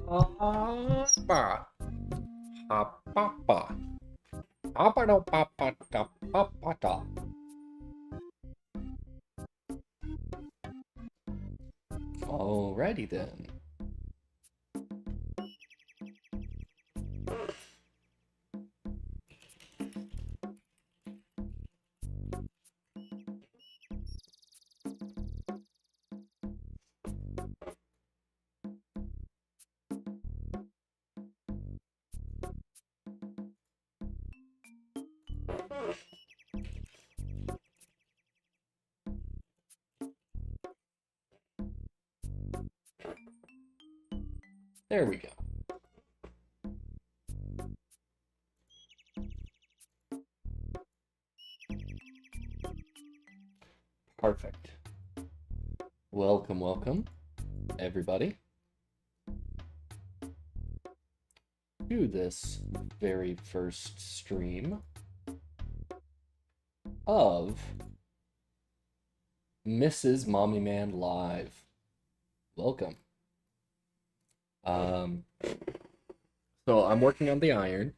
Papa, papa, papa no papa da papa da. Alrighty then. There we go. Perfect. Welcome, welcome, everybody, to this very first stream of MrsMommyMan Live. Welcome. So I'm working on the iron.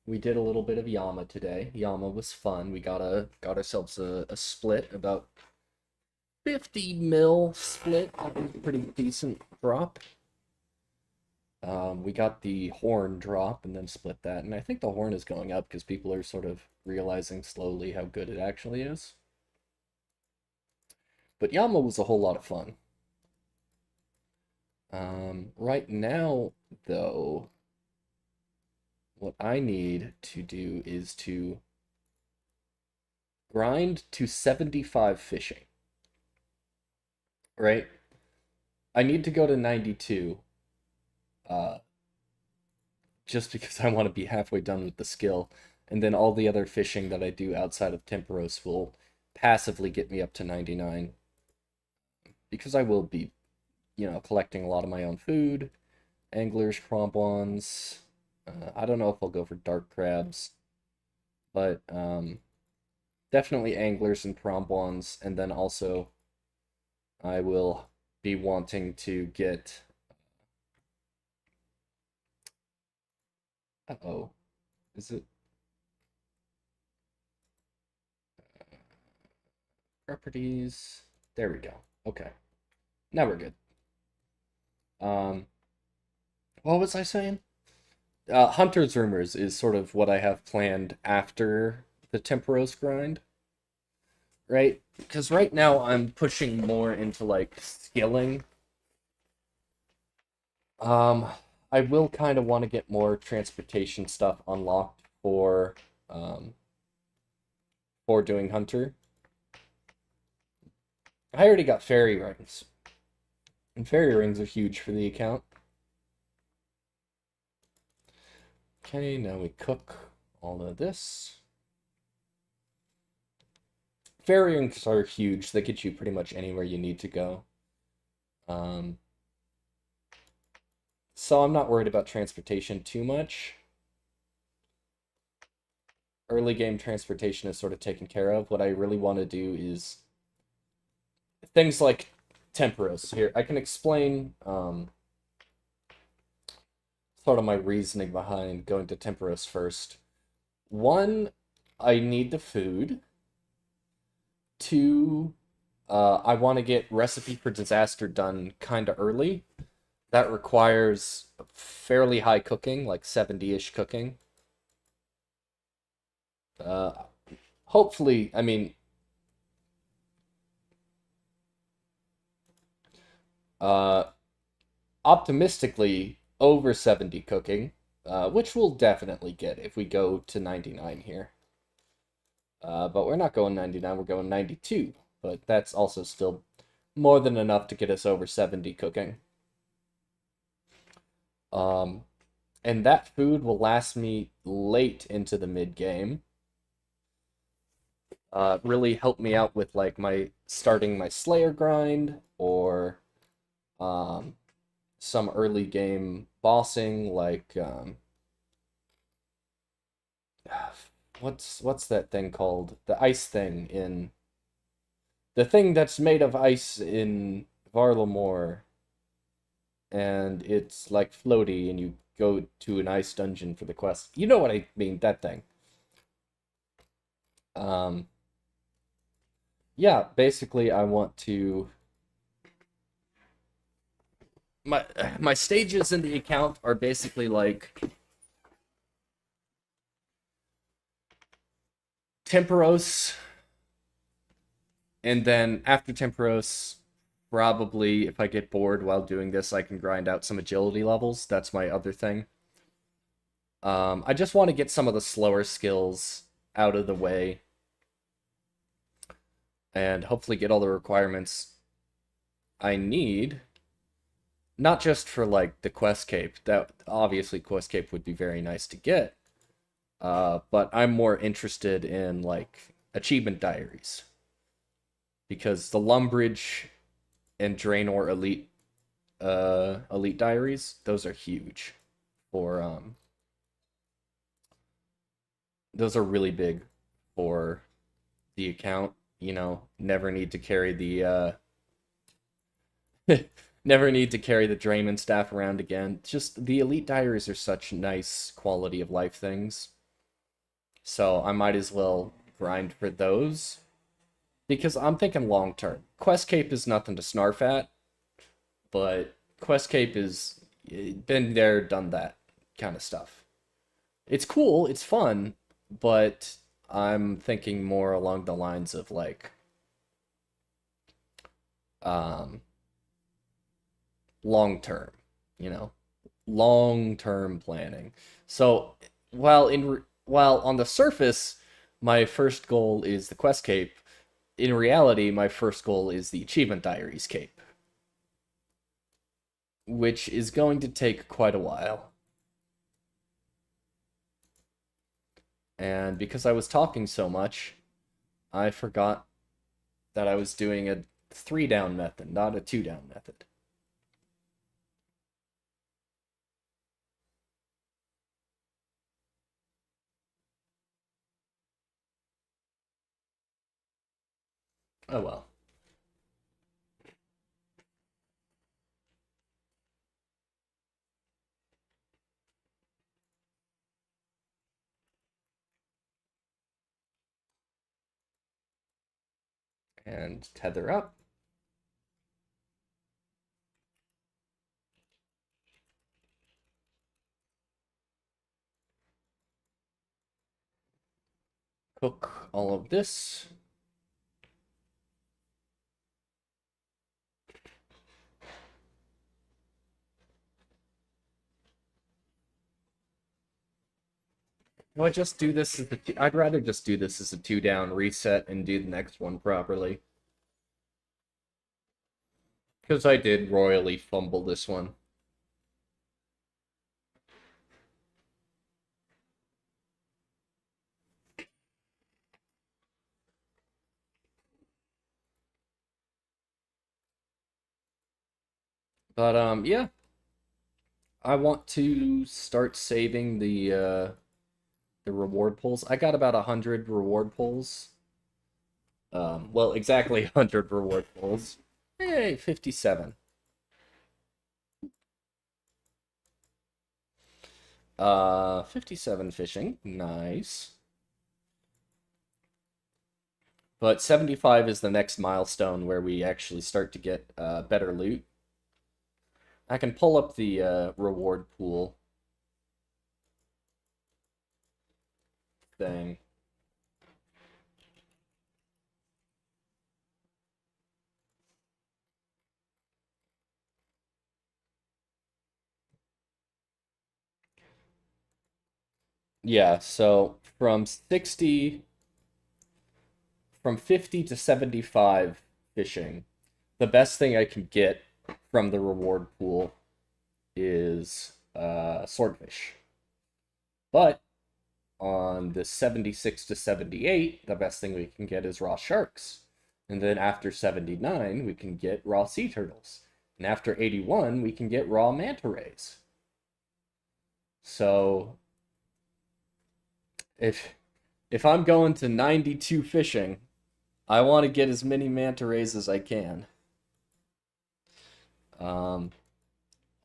We did a little bit of Yama today. Yama was fun. We got ourselves a split, about 50 mil split. That was a pretty decent drop. We got the horn drop and then split that, and I think the horn is going up because people are sort of realizing slowly how good it actually is. But Yama was a whole lot of fun. Right now, though, what I need to do is to grind to 75 fishing. Right? I need to go to 92. Just because I want to be halfway done with the skill. And then all the other fishing that I do outside of Tempoross will passively get me up to 99. Because I will be, collecting a lot of my own food. Anglers, crampons. I don't know if I'll go for dark crabs. But definitely anglers and crampons. And then also I will be wanting to get... Uh-oh. Is it? Properties. There we go. Okay. Now we're good. What was I saying? Hunter's Rumors is sort of what I have planned after the Tempoross grind. Right? Because right now I'm pushing more into, like, skilling. I will kind of want to get more transportation stuff unlocked for doing Hunter. I already got fairy rings. And fairy rings are huge for the account. Okay, now we cook all of this. Fairy rings are huge. They get you pretty much anywhere you need to go. So I'm not worried about transportation too much. Early game transportation is sort of taken care of. What I really want to do is things like Tempoross. Here, I can explain sort of my reasoning behind going to Tempoross first. One, I need the food. Two, I want to get Recipe for Disaster done kind of early. That requires fairly high cooking, like 70-ish cooking. Hopefully, I mean, optimistically, over 70 cooking, which we'll definitely get if we go to 99 here. But we're not going 99, we're going 92. But that's also still more than enough to get us over 70 cooking. And that food will last me late into the mid-game. Really help me out with, like, starting my Slayer grind, or some early game bossing, like what's that thing called? The ice thing in the thing that's made of ice in Varlamore. and it's like floaty, and you go to an ice dungeon for the quest. You know what I mean, that thing. Um, yeah, basically I want to my my stages in the account are basically like Tempoross, and then after Tempoross, probably if I get bored while doing this, I can grind out some agility levels. That's my other thing. I just want to get some of the slower skills out of the way and hopefully get all the requirements I need. Not just for like the quest cape. That obviously quest cape would be very nice to get. But I'm more interested in like achievement diaries because the Lumbridge and Draenor elite diaries, those are huge for those are really big for the account. You know, never need to carry the never need to carry the Draymond staff around again. Just the elite diaries are such nice quality of life things. So I might as well grind for those because I'm thinking long term. Quest Cape is nothing to snarf at, but Quest Cape is been there, done that kind of stuff. It's cool, it's fun, but I'm thinking more along the lines of like um long term, you know, long term planning. So while on the surface my first goal is the quest cape, in reality my first goal is the achievement diaries cape, which is going to take quite a while. And because I was talking so much, I forgot that I was doing a 3-down method, not a 2-down method. Oh well. And tether up. Cook all of this. Do I just do this as I'd rather just do this as a 2-down reset and do the next one properly. Because I did royally fumble this one. But yeah. I want to start saving the reward pulls. I got about 100 reward pulls. Well, exactly 100 reward pulls. Hey, 57. 57 fishing. Nice. But 75 is the next milestone where we actually start to get better loot. I can pull up the reward pool thing. Yeah, so from 50 to 75 fishing, the best thing I can get from the reward pool is swordfish. But on the 76 to 78, the best thing we can get is raw sharks. And then after 79, we can get raw sea turtles. And after 81, we can get raw manta rays. So if I'm going to 92 fishing, I want to get as many manta rays as I can. Um,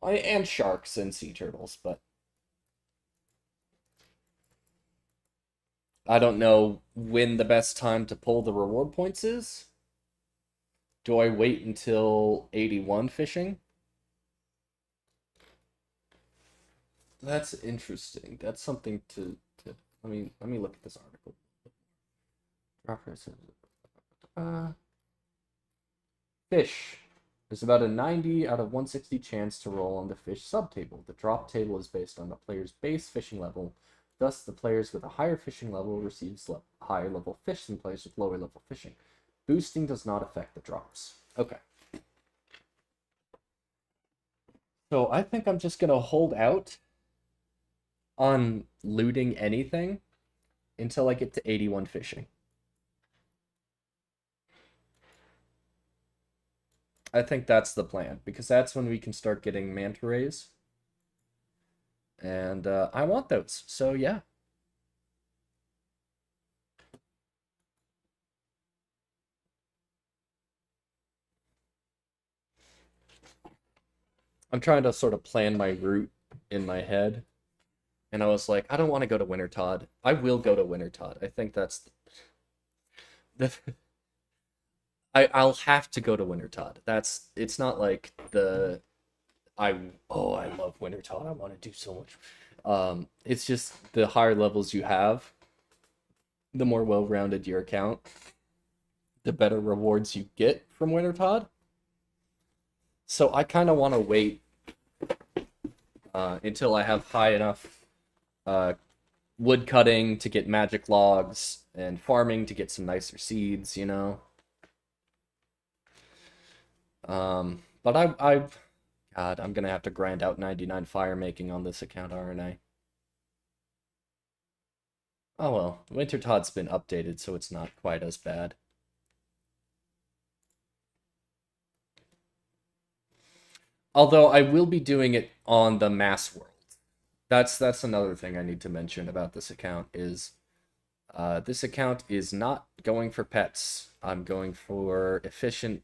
And sharks and sea turtles, but I don't know when the best time to pull the reward points is. Do I wait until 81 fishing? That's interesting. That's something to let me look at this article. Uh, Fish. There's about a 90 out of 160 chance to roll on the fish subtable. The drop table is based on the player's base fishing level. Thus, the players with a higher fishing level receives higher level fish than players with lower level fishing. Boosting does not affect the drops. Okay. So I think I'm just gonna hold out on looting anything until I get to 81 fishing. I think that's the plan, because that's when we can start getting manta rays. And I want those, so yeah. I'm trying to sort of plan my route in my head. And I was like, I don't want to go to Wintertodd. I will go to Wintertodd. I think that's the I'll have to go to Wintertodd. It's not like I love Wintertodd. I want to do so much. It's just the higher levels you have, the more well-rounded your account, the better rewards you get from Wintertodd. So I kind of want to wait until I have high enough wood cutting to get magic logs and farming to get some nicer seeds, you know. But God, I'm gonna have to grind out 99 fire making on this account, aren't I? Oh well, Wintertodd's been updated, so it's not quite as bad. Although I will be doing it on the mass world. That's another thing I need to mention about this account is this account is not going for pets. I'm going for efficient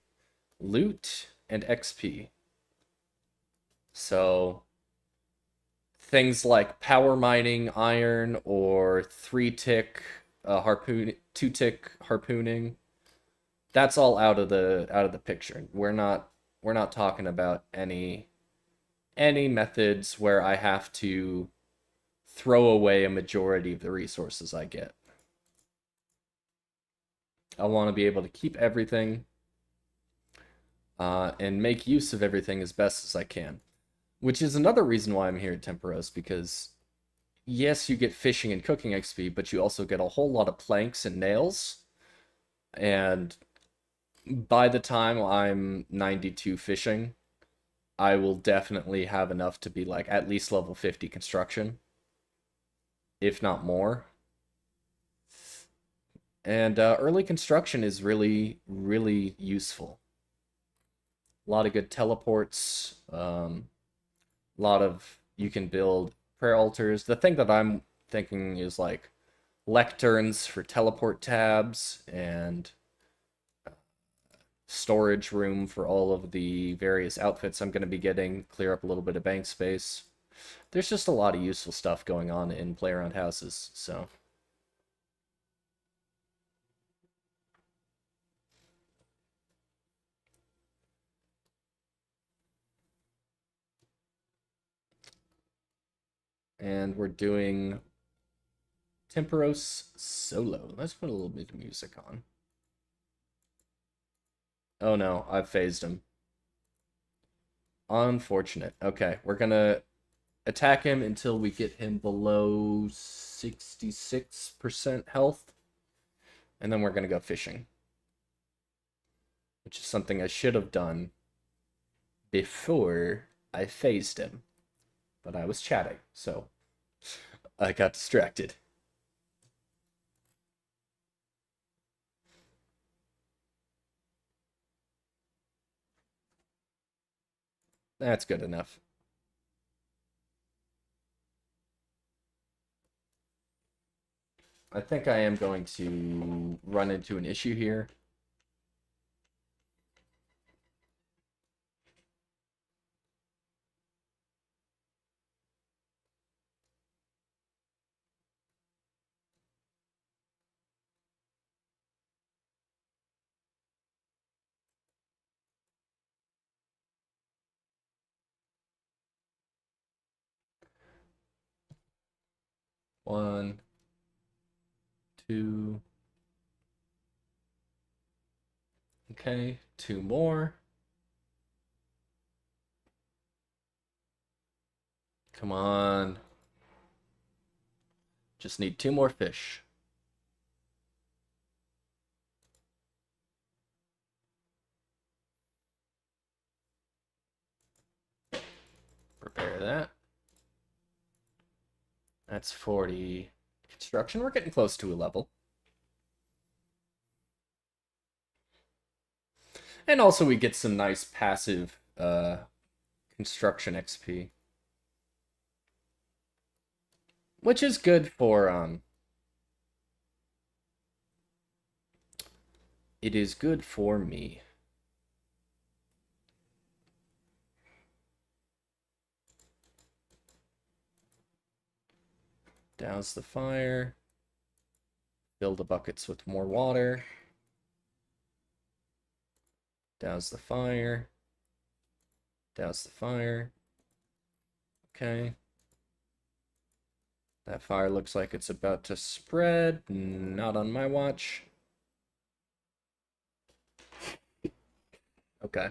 loot and XP. So things like power mining iron or 3-tick harpoon 2-tick harpooning, that's all out of the picture. We're not talking about any methods where I have to throw away a majority of the resources I get. I want to be able to keep everything and make use of everything as best as I can. Which is another reason why I'm here at Tempoross, because yes, you get fishing and cooking XP, but you also get a whole lot of planks and nails. And by the time I'm 92 fishing, I will definitely have enough to be like at least level 50 construction, if not more. And early construction is really, really useful. A lot of good teleports. A lot of you can build prayer altars. The thing that I'm thinking is like lecterns for teleport tabs and storage room for all of the various outfits I'm going to be getting, clear up a little bit of bank space. There's just a lot of useful stuff going on in play around houses, so. And we're doing Tempoross solo. Let's put a little bit of music on. Oh no, I've phased him. Unfortunate. Okay, we're gonna attack him until we get him below 66% health. And then we're gonna go fishing. Which is something I should have done before I phased him. But I was chatting, so I got distracted. That's good enough. I think I am going to run into an issue here. 1, 2. Okay, 2 more. Come on. Just need 2 more fish. Prepare that. That's 40 construction. We're getting close to a level. And also we get some nice passive construction XP. Which is good for it is good for me. Douse the fire. Fill the buckets with more water. Douse the fire. Douse the fire. Okay. That fire looks like it's about to spread. Not on my watch. Okay.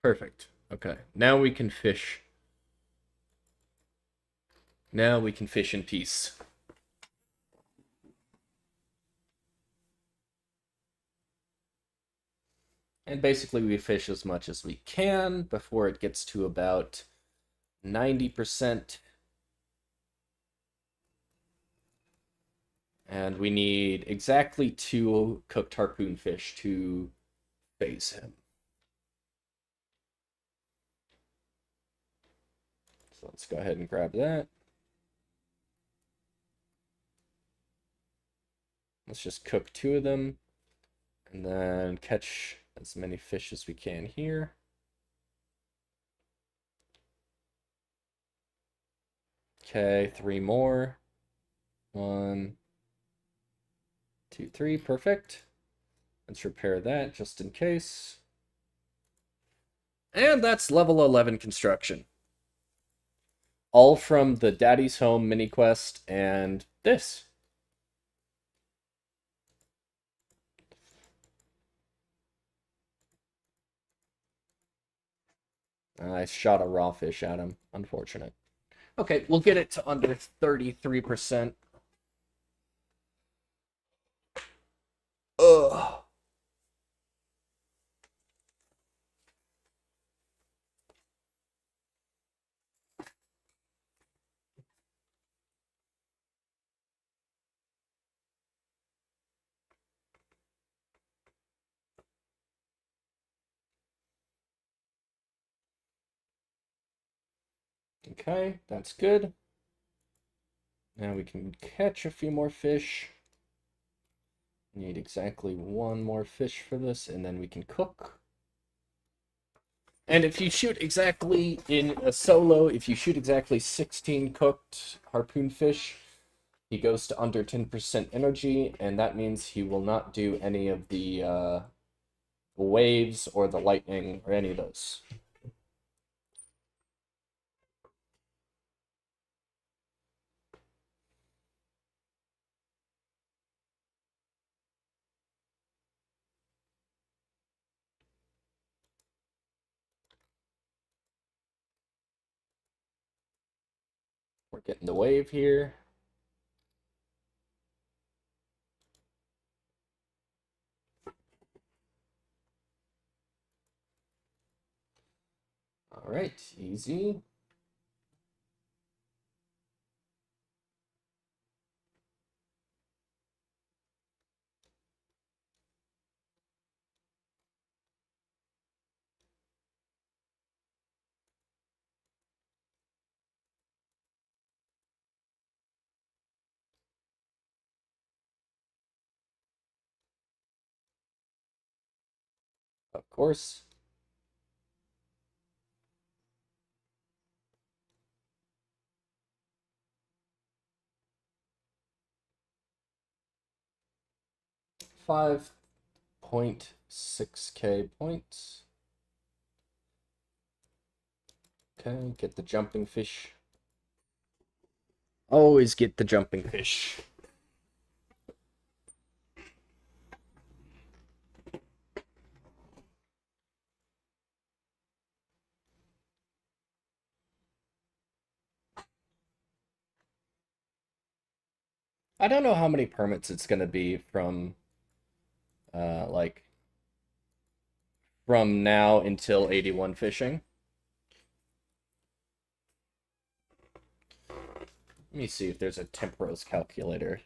Perfect. Okay. Now we can fish. Now we can fish in peace. And basically we fish as much as we can before it gets to about 90%. And we need exactly 2 cooked harpoon fish to phase him. So let's go ahead and grab that. Let's just cook 2 of them and then catch as many fish as we can here. Okay, 3 more. 1, 2, 3, perfect. Let's repair that just in case. And that's level 11 construction. All from the Daddy's Home mini quest and this. I shot a raw fish at him. Unfortunate. Okay, we'll get it to under 33%. Ugh. Okay, that's good. Now we can catch a few more fish. Need exactly 1 more fish for this, and then we can cook. And if you shoot exactly in a solo, if you shoot exactly 16 cooked harpoon fish, he goes to under 10% energy, and that means he will not do any of the waves or the lightning or any of those. We're getting the wave here. All right, easy. course. $5.6K points. Okay, get the jumping fish. Always get the jumping fish. I don't know how many permits it's going to be from, like, from now until 81 fishing. Let me see if there's a Tempoross calculator.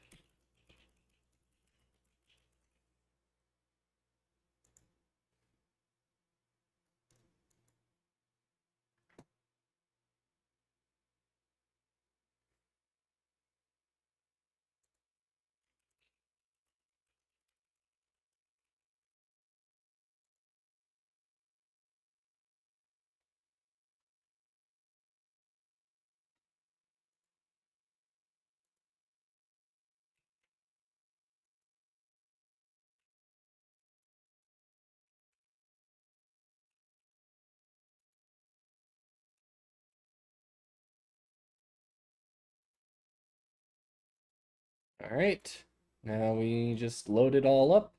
All right, now we just load it all up.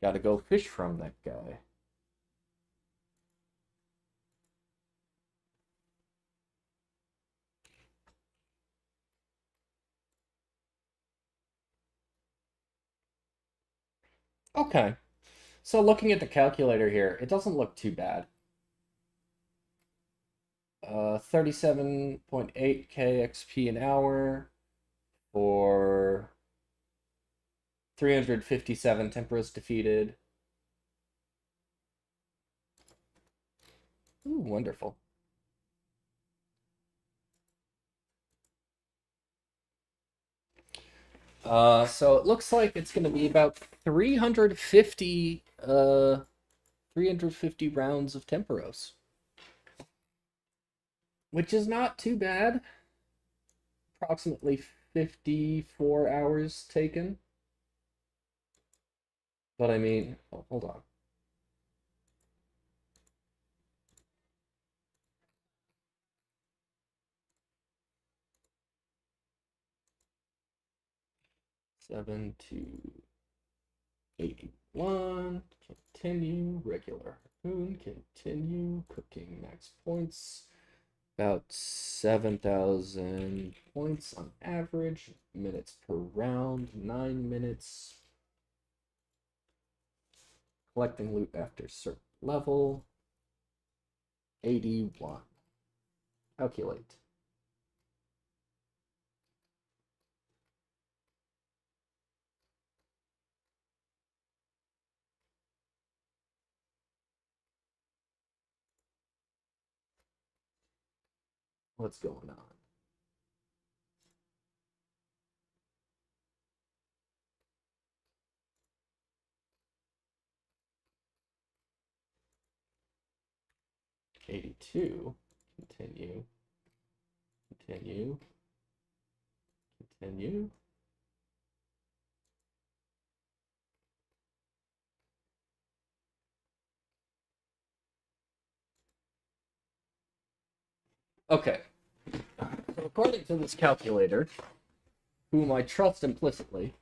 Gotta go fish from that guy. Okay, so looking at the calculator here, it doesn't look too bad. 37.8K XP an hour for 357 Tempoross defeated. Ooh, wonderful. So it looks like it's gonna be about 350 rounds of Tempoross, which is not too bad. Approximately 54 hours taken. But I mean, oh, hold on. Seven to 81. Continue. Regular harpoon. Continue. Cooking max points. About 7,000 points on average. Minutes per round. 9 minutes. Collecting loot after certain level. 81. Calculate. What's going on? $82. Continue. Continue. Continue. Okay. So according to this calculator, whom I trust implicitly,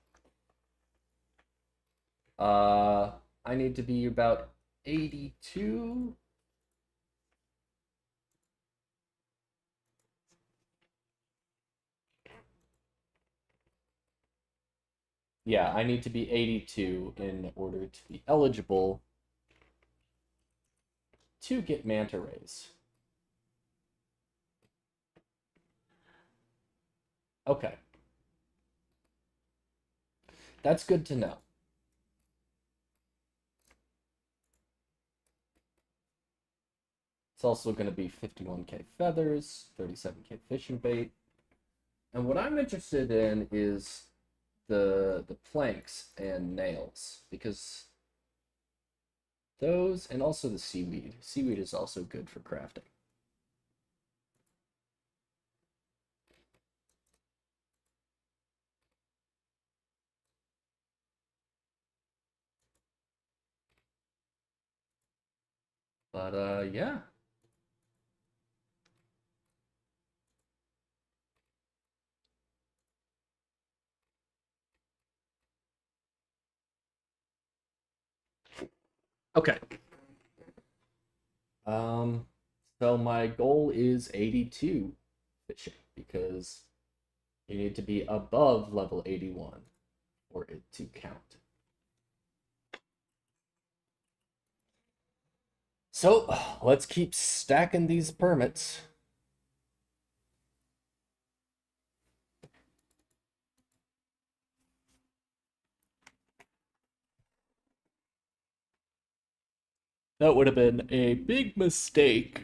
I need to be about 82. Yeah, I need to be 82 in order to be eligible to get manta rays. Okay. That's good to know. It's also going to be 51k feathers, 37k fishing bait. And what I'm interested in is the planks and nails, because those, and also the seaweed. Seaweed is also good for crafting. But yeah. Okay. Um, so my goal is 82 fishing, because you need to be above level 81 for it to count. So let's keep stacking these permits. That would have been a big mistake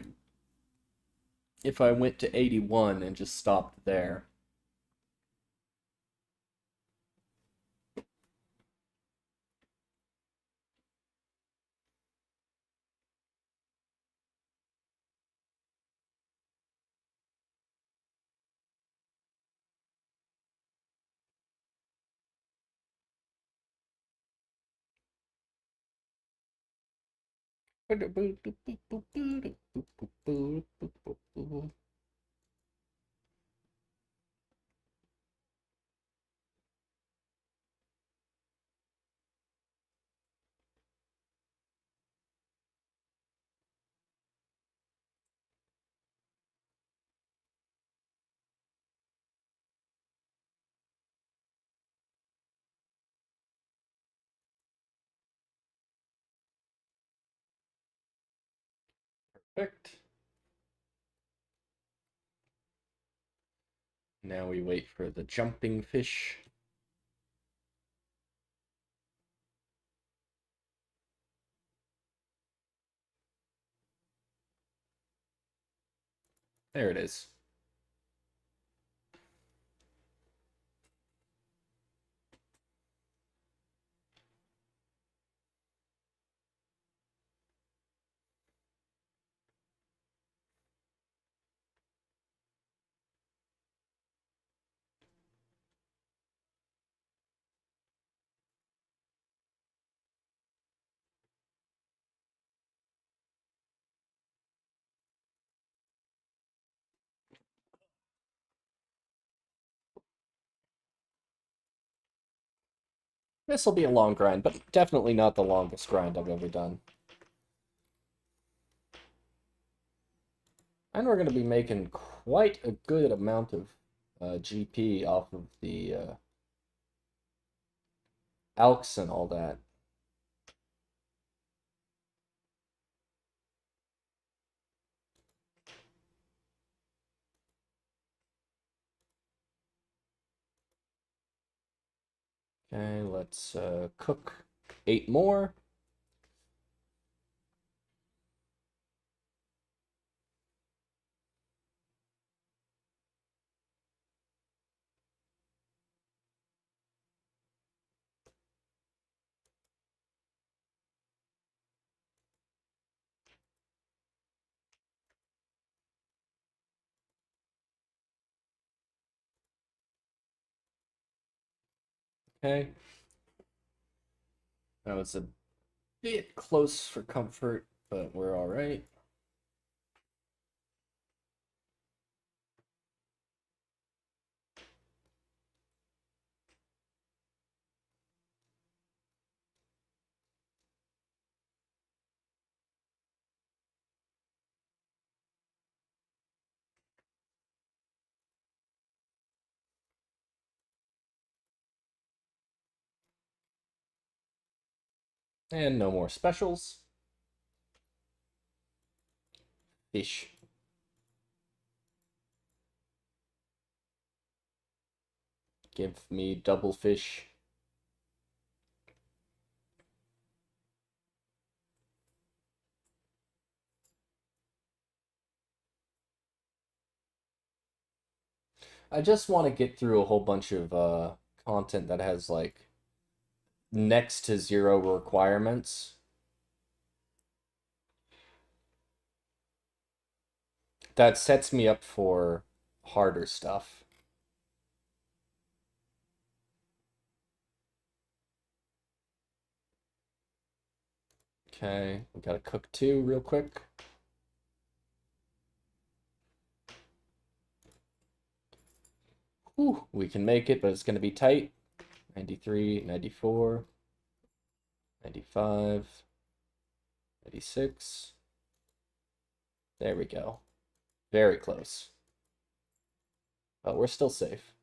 if I went to 81 and just stopped there. Perfect. Now we wait for the jumping fish. There it is. This will be a long grind, but definitely not the longest grind I've ever done. And we're going to be making quite a good amount of GP off of the Alks and all that. Okay, let's cook 8 more. Okay. That was a bit close for comfort, but we're all right. And no more specials. Fish. Give me double fish. I just want to get through a whole bunch of content that has like next to zero requirements. That sets me up for harder stuff. Okay, we gotta cook two real quick. Whew, we can make it, but it's gonna be tight. 93, 94, 95, 96. There we go. Very close. But we're still safe.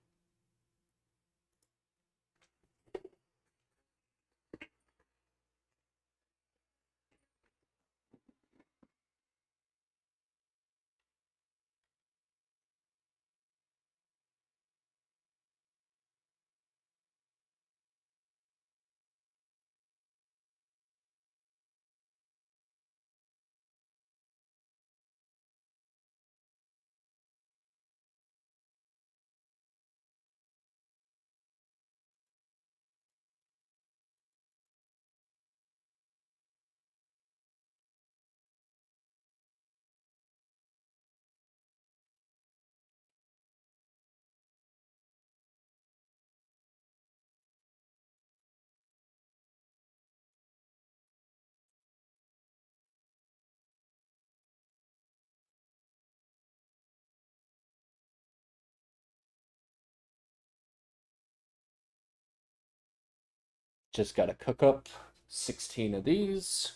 Just gotta cook up 16 of these.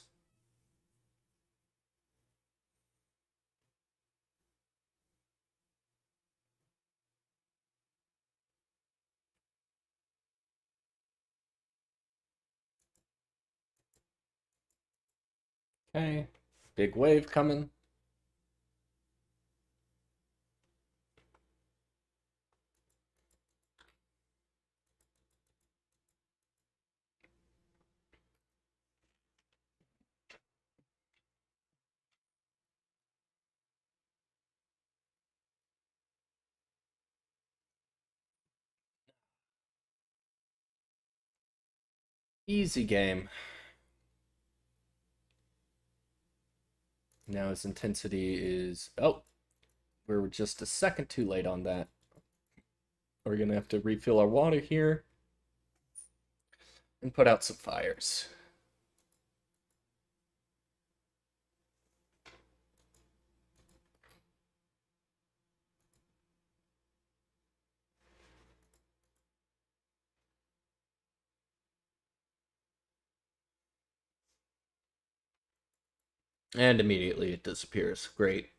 Okay, big wave coming. Easy game. Now his intensity is... Oh, we're just a second too late on that. We're gonna have to refill our water here and put out some fires. And immediately it disappears. Great.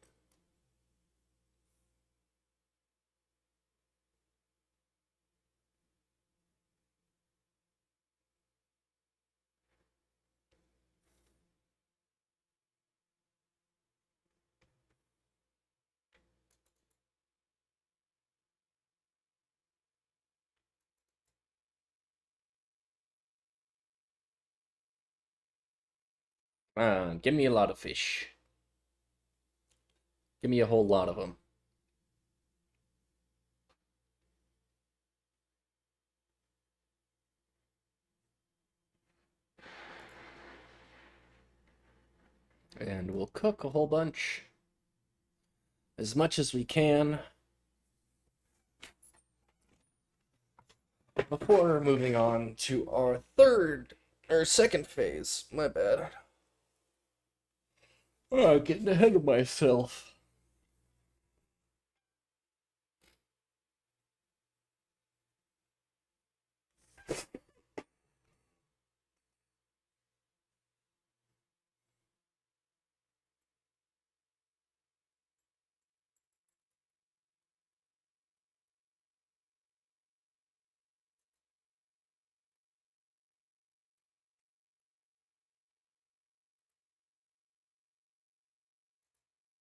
Give me a lot of fish. Give me a whole lot of them. And we'll cook a whole bunch. As much as we can. Before moving on to our second phase. My bad. Oh, getting ahead of myself.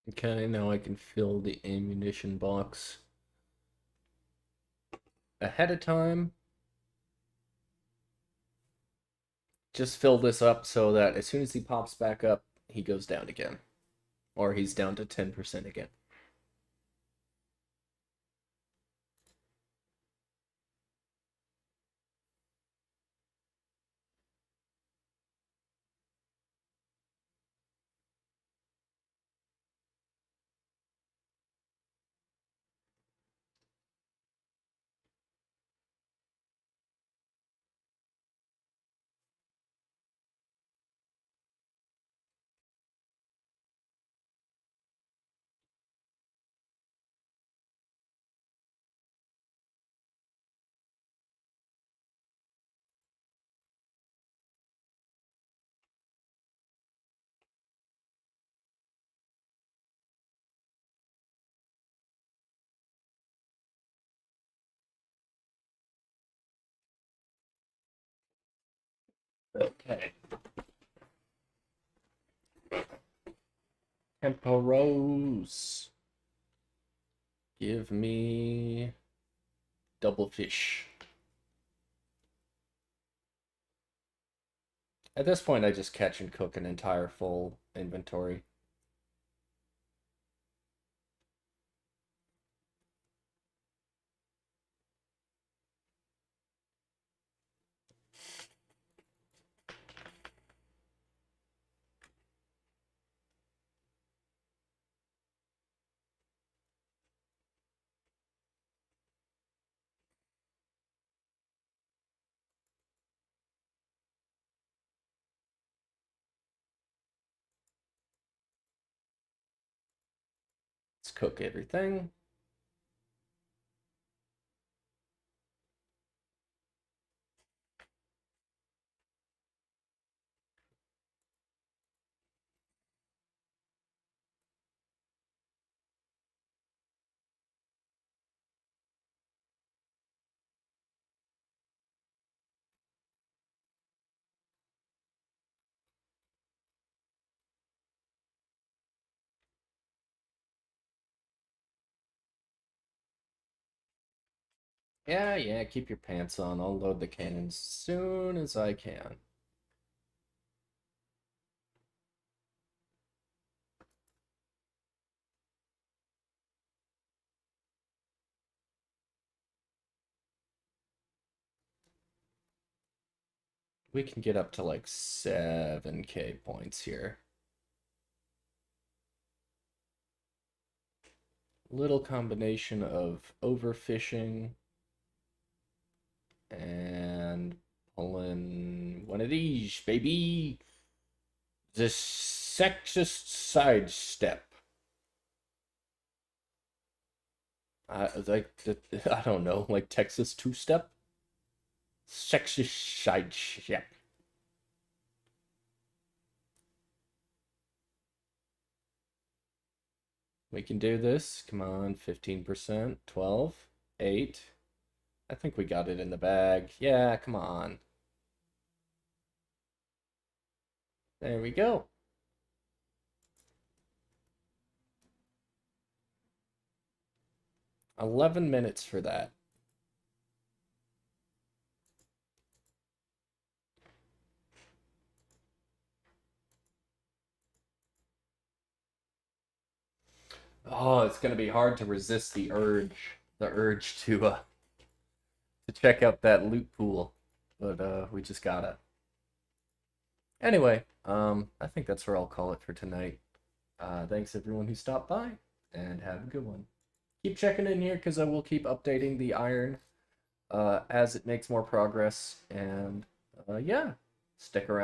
Okay, now I can fill the ammunition box. ahead of time. Just fill this up so that as soon as he pops back up, he goes down again. Or he's down to 10% again. Okay. Tempoross. Give me double fish. At this point, I just catch and cook an entire full inventory. Let's cook everything. Yeah, keep your pants on. I'll load the cannon as soon as I can. We can get up to like 7K points here. Little combination of overfishing and pulling one of these, baby. The sexist sidestep. I don't know, like Texas two-step? Sexist sidestep. We can do this. Come on, 15%, 12, 8. I think we got it in the bag. Yeah, come on. There we go. $11 for that. Oh, it's gonna be hard to resist the urge to check out that loot pool, but we just gotta. Anyway, I think that's where I'll call it for tonight. Thanks everyone who stopped by, and have a good one. Keep checking in here because I will keep updating the iron as it makes more progress, and yeah, stick around.